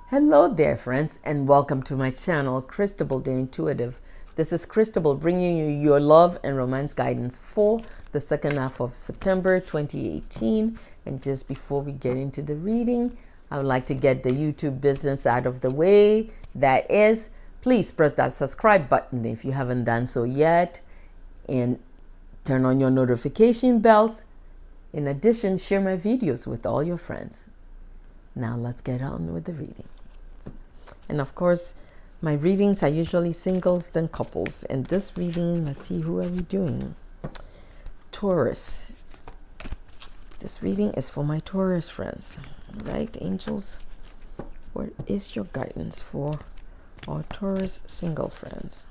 Hello there, friends, and welcome to my channel, Cristabelle the Intuitive. This is Cristabelle bringing you your love and romance guidance for the second half of September 2018. And just before we get into the reading, I would like to get the YouTube business out of the way. That is, please press that subscribe button if you haven't done so yet, and turn on your notification bells. In addition, share my videos with all your friends. Now let's get on with the reading. And of course, my readings are usually singles then couples. And this reading, let's see, who are we doing? Taurus. This reading is for my Taurus friends. Right, angels? What is your guidance for our Taurus single friends?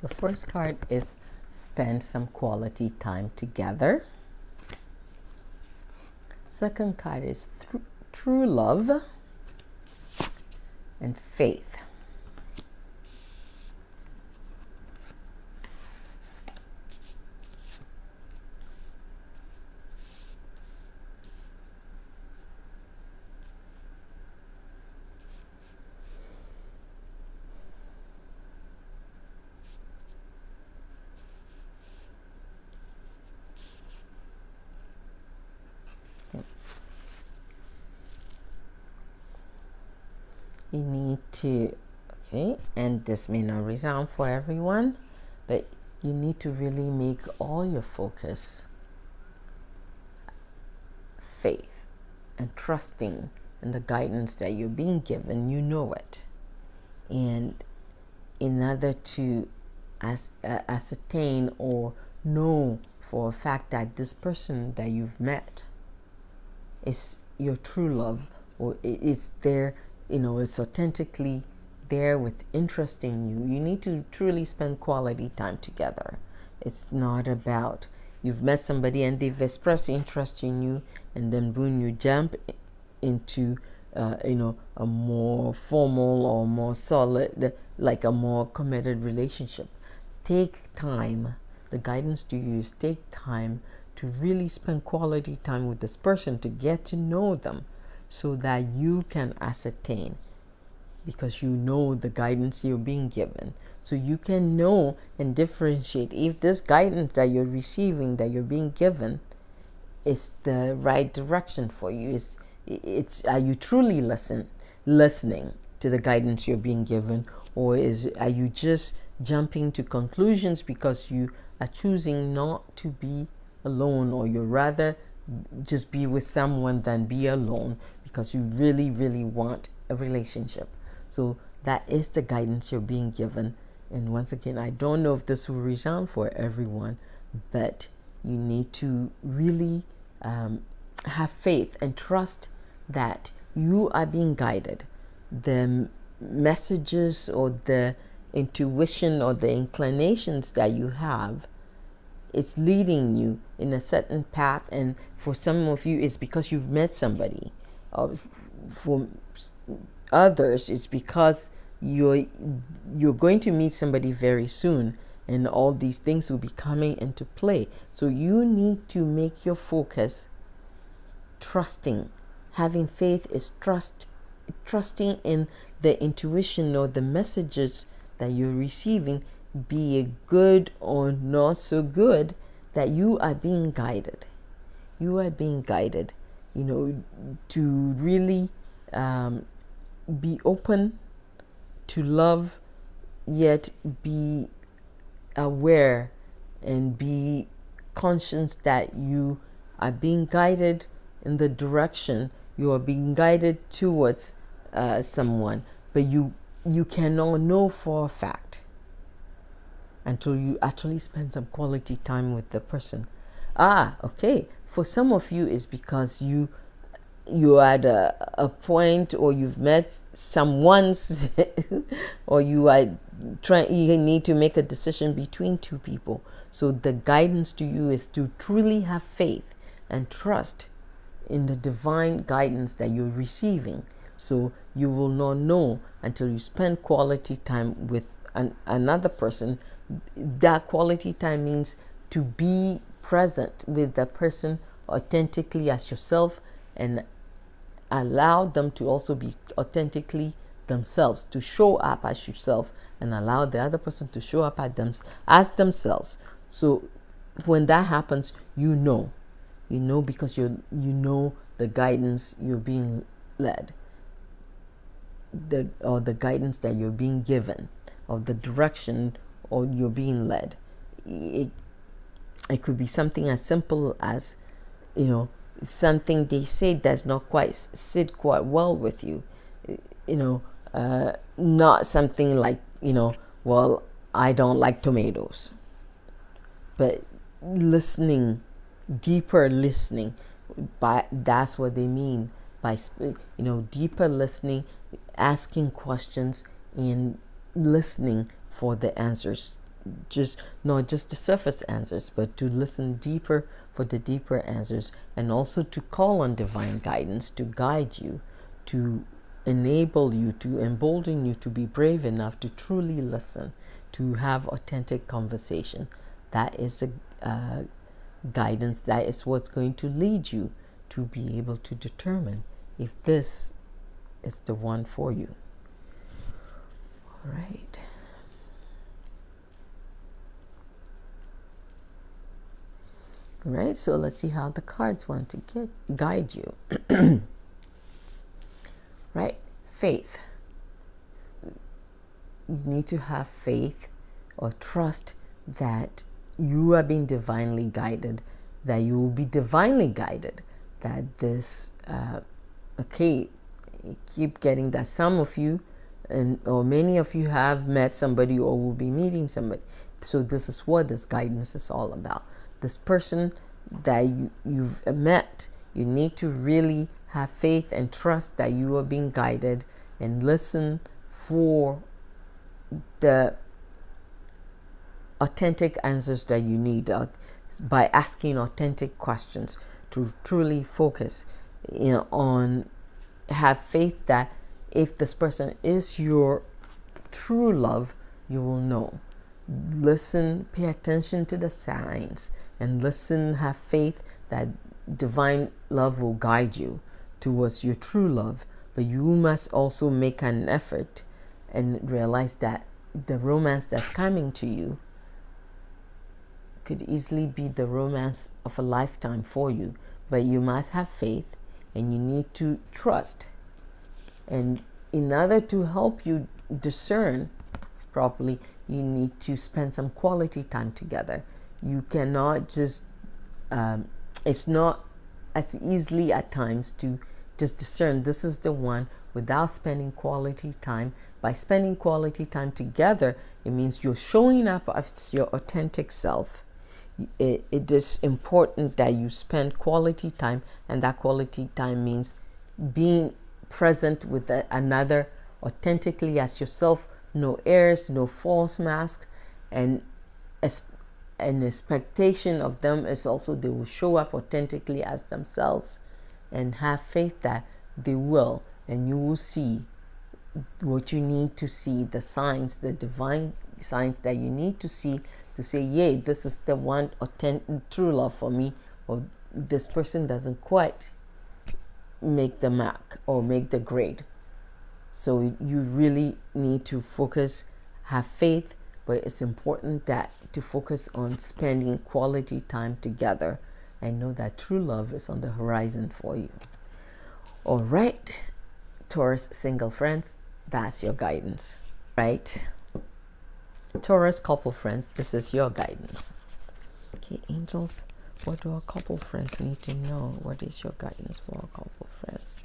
The first card is spend some quality time together. Second card is true love and faith. You need to, and this may not resound for everyone, but you need to really make all your focus faith and trusting in the guidance that you're being given. You know it. And in order to ascertain or know for a fact that this person that you've met is your true love, or it's there, it's authentically there with interest in you, you need to truly spend quality time together. It's not about you've met somebody and they've expressed interest in you and then boom, you jump into a more formal or more solid, like a more committed relationship. Take time. The guidance to you is take time to really spend quality time with this person, to get to know them, so that you can ascertain, because you know the guidance you're being given. So you can know and differentiate if this guidance that you're receiving, that you're being given, is the right direction for you. It's are you truly listening to the guidance you're being given, or are you just jumping to conclusions because you are choosing not to be alone, or you rather just be with someone than be alone because you really, really want a relationship. So that is the guidance you're being given. And once again, I don't know if this will resound for everyone, but you need to really have faith and trust that you are being guided. The messages or the intuition or the inclinations that you have, it's leading you in a certain path. And for some of you, it's because you've met somebody. For others, it's because you're going to meet somebody very soon, and all these things will be coming into play. So you need to make your focus trusting. Having faith is trusting in the intuition or the messages that you're receiving, be it good or not so good, that you are being guided. You are being guided, to really be open to love, yet be aware and be conscious that you are being guided in the direction you are being guided towards someone, but you cannot know for a fact until you actually spend some quality time with the person. Okay. For some of you, it's because you're at a point, or you've met someone or you need to make a decision between two people. So the guidance to you is to truly have faith and trust in the divine guidance that you're receiving. So you will not know until you spend quality time with another person. That quality time means to be present with the person authentically as yourself, and allow them to also be authentically themselves, to show up as yourself, and allow the other person to show up as themselves. So when that happens, you know because you know the guidance you're being led, or the guidance that you're being given, or the direction or you're being led. It could be something as simple as something they say does not quite sit quite well with you, not something like, well, I don't like tomatoes, but deeper listening, that's what they mean by deeper listening, asking questions and listening for the answers, not just the surface answers, but to listen deeper for the deeper answers, and also to call on divine guidance to guide you, to enable you, to embolden you to be brave enough to truly listen, to have authentic conversation. That is a guidance. That is what's going to lead you to be able to determine if this is the one for you. All right. All right, so let's see how the cards want to guide you. Right, faith. You need to have faith or trust that you are being divinely guided, that you will be divinely guided, that this, keep getting that some of you or many of you have met somebody or will be meeting somebody. So this is what this guidance is all about. This person that you've met, you need to really have faith and trust that you are being guided, and listen for the authentic answers that you need by asking authentic questions, to truly focus on have faith that if this person is your true love, you will know. Listen, pay attention to the signs, and listen, have faith that divine love will guide you towards your true love. But you must also make an effort and realize that the romance that's coming to you could easily be the romance of a lifetime for you. But you must have faith, and you need to trust. And in order to help you discern properly, you need to spend some quality time together. You cannot just, it's not as easily at times to just discern this is the one without spending quality time. By spending quality time together, it means you're showing up as your authentic self. It is important that you spend quality time, and that quality time means being present with another authentically as yourself. No airs, no false mask, and an expectation of them is also they will show up authentically as themselves, and have faith that they will, and you will see what you need to see, the signs, the divine signs that you need to see to say, yay, this is the one authentic true love for me, or this person doesn't quite make the mark or make the grade. So you really need to focus, have faith, but it's important that to focus on spending quality time together and know that true love is on the horizon for you. All right, Taurus single friends, that's your guidance, right? Taurus couple friends, this is your guidance. Okay, angels, what do our couple friends need to know? What is your guidance for our couple friends?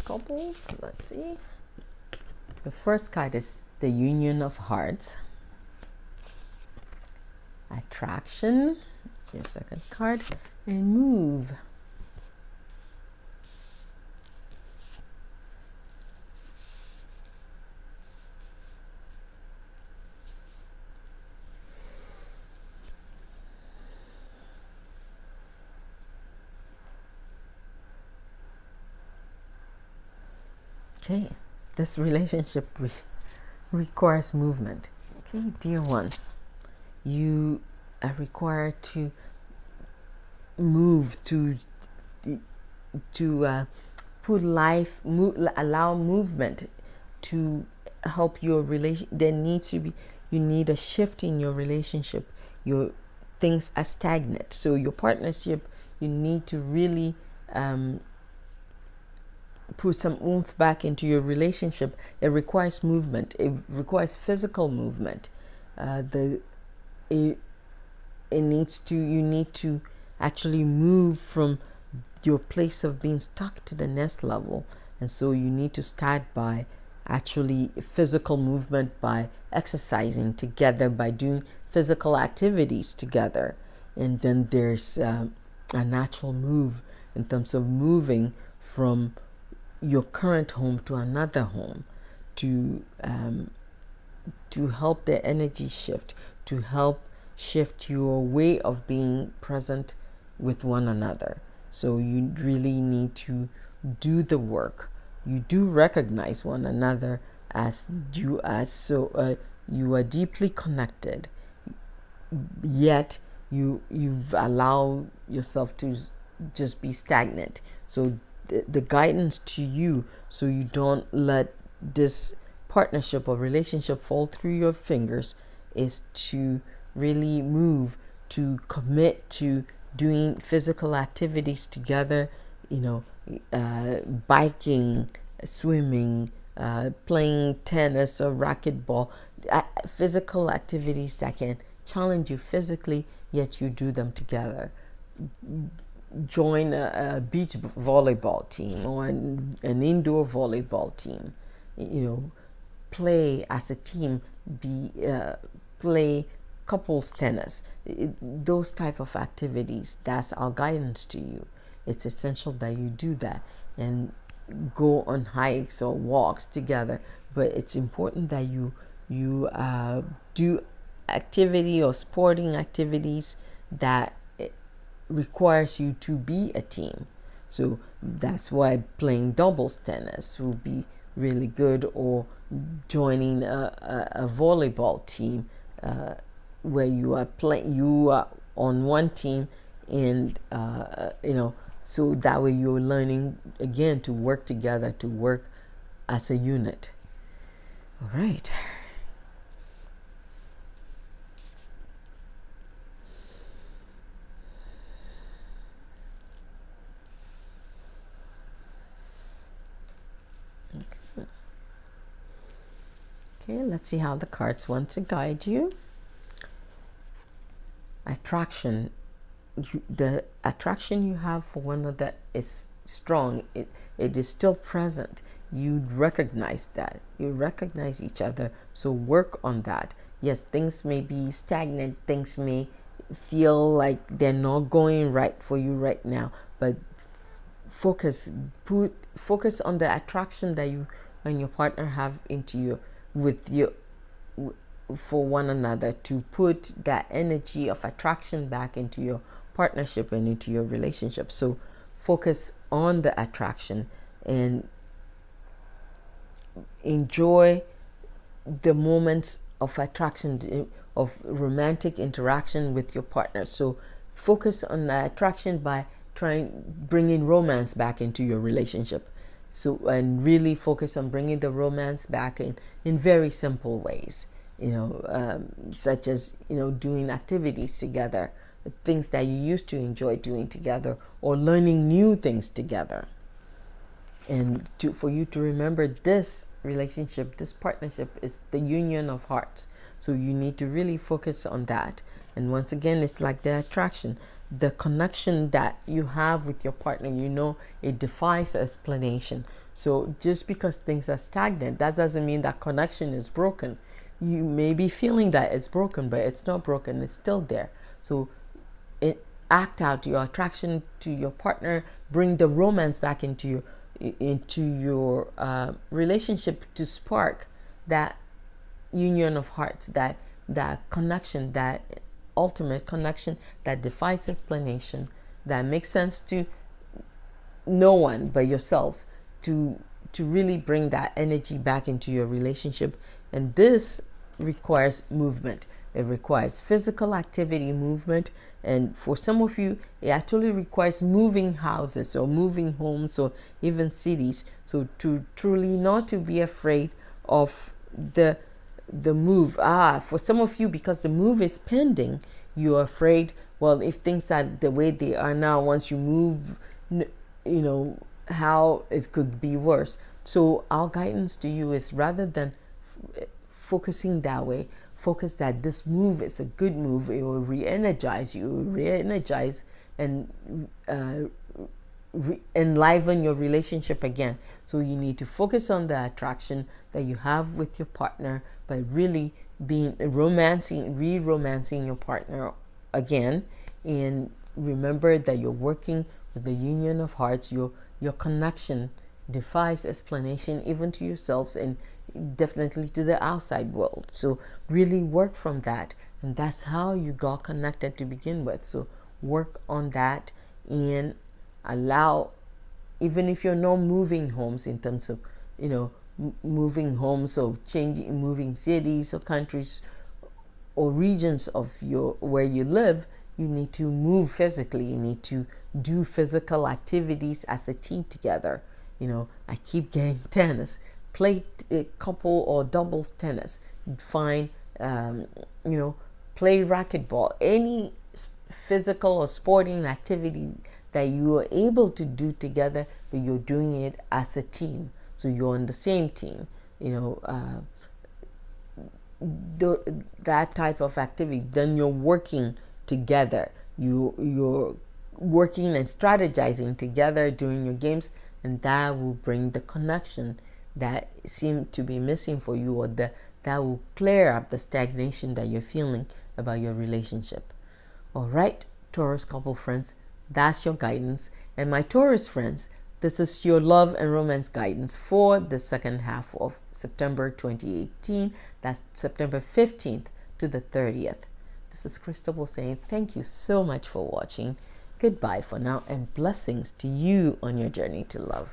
Couples, let's see. The first card is the Union of Hearts. Attraction, that's your second card, and move. Okay, this relationship requires movement. Okay, dear ones, you are required to move, to put life, allow movement to help your relation. There needs to be, you need a shift in your relationship. Your things are stagnant, so your partnership, you need to really put some oomph back into your relationship. It requires movement. It requires physical movement. It needs to, you need to actually move from your place of being stuck to the next level. And so you need to start by actually physical movement, by exercising together, by doing physical activities together. And then there's a natural move in terms of moving from your current home to another home, to help the energy shift, to help shift your way of being present with one another. So you really need to do the work. You do recognize one another as you are deeply connected, yet you've allowed yourself to just be stagnant. So the guidance to you, so you don't let this partnership or relationship fall through your fingers, is to really move, to commit to doing physical activities together, biking, swimming, playing tennis or racquetball, physical activities that can challenge you physically, yet you do them together. Join a beach volleyball team or an indoor volleyball team. Play as a team. Play couples tennis. Those type of activities. That's our guidance to you. It's essential that you do that and go on hikes or walks together. But it's important that you do activity or sporting activities that requires you to be a team. So that's why playing doubles tennis will be really good, or joining a volleyball team where you are on one team, and so that way you're learning again to work together, to work as a unit. All right. Okay, let's see how the cards want to guide you. Attraction. The attraction you have for one another is strong. It is still present. You recognize that. You recognize each other. So work on that. Yes, things may be stagnant. Things may feel like they're not going right for you right now. But focus on the attraction that you and your partner have for one another, to put that energy of attraction back into your partnership and into your relationship. So focus on the attraction and enjoy the moments of attraction, of romantic interaction with your partner. So focus on the attraction by bringing romance back into your relationship. So, and really focus on bringing the romance back in very simple ways, such as, doing activities together, things that you used to enjoy doing together, or learning new things together. And for you to remember, this relationship, this partnership is the union of hearts. So you need to really focus on that. And once again, it's like the attraction, the connection that you have with your partner, it defies explanation. So just because things are stagnant, that doesn't mean that connection is broken. You may be feeling that it's broken, but it's not broken. It's still there. So act out your attraction to your partner. Bring the romance back into your relationship, to spark that union of hearts, that connection, that ultimate connection that defies explanation, that makes sense to no one but yourselves, to to really bring that energy back into your relationship. And this requires movement. It requires physical activity, movement. And for some of you, it actually requires moving houses or moving homes or even cities. So to truly not to be afraid of the move. For some of you, because the move is pending, you're afraid, well, if things are the way they are now, once you move, how it could be worse. So our guidance to you is, rather than focusing that way, focus that this move is a good move. It will re-energize you, re-energize and enliven your relationship again. So you need to focus on the attraction that you have with your partner by really being re-romancing your partner again. And remember that you're working with the union of hearts. Your connection defies explanation, even to yourselves and definitely to the outside world. So really work from that, and that's how you got connected to begin with. So work on that and allow, even if you're not moving homes in terms of moving homes or moving cities or countries or regions of where you live, you need to move physically. You need to do physical activities as a team together. I keep getting tennis. Play a couple or doubles tennis. Find, play racquetball. Any physical or sporting activity that you are able to do together, but you're doing it as a team. So you're on the same team. That type of activity. Then you're working together. You're working and strategizing together during your games, and that will bring the connection that seemed to be missing for you, or that will clear up the stagnation that you're feeling about your relationship. All right, Taurus couple friends, that's your guidance. And my Taurus friends, this is your love and romance guidance for the second half of September 2018. That's September 15th to the 30th. This is Cristabelle saying thank you so much for watching. Goodbye for now, and blessings to you on your journey to love.